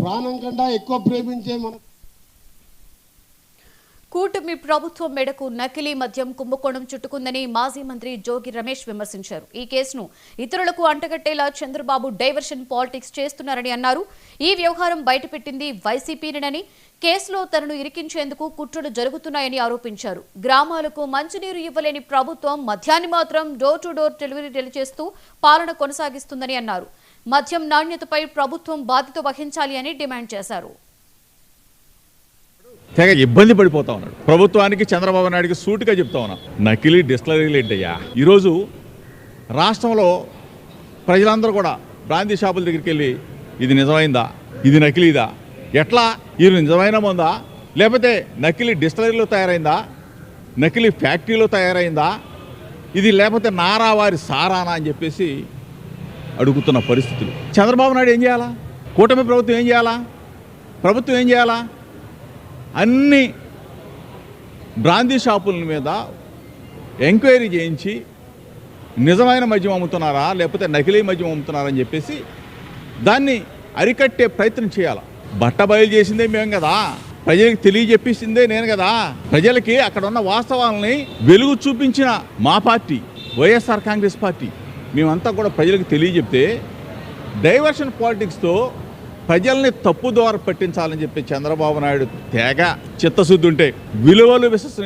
ప్రాణం కంటే ఎక్కువ ప్రేమించే మన కూటమి ప్రభుత్వం మెడకు నకిలీ మద్యం కుంభకోణం చుట్టుకుందని మాజీ మంత్రి జోగి రమేష్ విమర్శించారు. ఈ కేసును ఇతరులకు అంటగట్టేలా చంద్రబాబు డైవర్షన్ పాలిటిక్స్ చేస్తున్నారని అన్నారు. ఈ వ్యవహారం బయటపెట్టింది వైసీపీనేనని, కేసులో తనను ఇరికించేందుకు కుట్రలు జరుగుతున్నాయని ఆరోపించారు. గ్రామాలకు మంచినీరు ఇవ్వలేని ప్రభుత్వం మద్యాన్ని మాత్రం డోర్ టు డోర్ డెలివరీ చేస్తూ పాలన కొనసాగిస్తుందని అన్నారు. మద్యం నాణ్యతపై ప్రభుత్వం బాధ్యత వహించాలి అని డిమాండ్ చేశారు. తెగ ఇబ్బంది పడిపోతా ఉన్నాడు. ప్రభుత్వానికి చంద్రబాబు నాయుడికి సూటిగా చెప్తా ఉన్నా, నకిలీ డిస్టిలరీలు ఏంటయ్యా? ఈరోజు రాష్ట్రంలో ప్రజలందరూ కూడా బ్రాందీ షాపుల దగ్గరికి వెళ్ళి ఇది నిజమైందా, ఇది నకిలీదా, ఎట్లా ఇది నిజమైన మందా, లేకపోతే నకిలీ డిస్టిలరీలో తయారైందా, నకిలీ ఫ్యాక్టరీలో తయారైందా, ఇది లేకపోతే నారావారి సారానా అని చెప్పేసి అడుగుతున్న పరిస్థితులు. చంద్రబాబు నాయుడు ఏం చేయాలా? కూటమి ప్రభుత్వం ఏం చేయాలా? ప్రభుత్వం ఏం చేయాలా? అన్ని బ్రాందీ షాపుల మీద ఎంక్వైరీ చేయించి నిజమైన మద్యం అమ్ముతున్నారా లేకపోతే నకిలీ మద్యం అమ్ముతున్నారా అని చెప్పేసి దాన్ని అరికట్టే ప్రయత్నం చేయాలి. బట్ట బయలు చేసిందే మేము కదా, ప్రజలకు తెలియజెప్పించిందే నేను కదా, ప్రజలకి అక్కడ ఉన్న వాస్తవాలని వెలుగు చూపించిన మా పార్టీ వైఎస్ఆర్ కాంగ్రెస్ పార్టీ మేమంతా కూడా ప్రజలకు తెలియజెప్తే డైవర్షన్ పాలిటిక్స్తో ప్రజల్ని తప్పు ద్వారా పట్టించాలని చెప్పి చంద్రబాబు నాయుడు తెగ చిత్తశుద్ధి ఉంటే విలువలు విశ్వసనీయ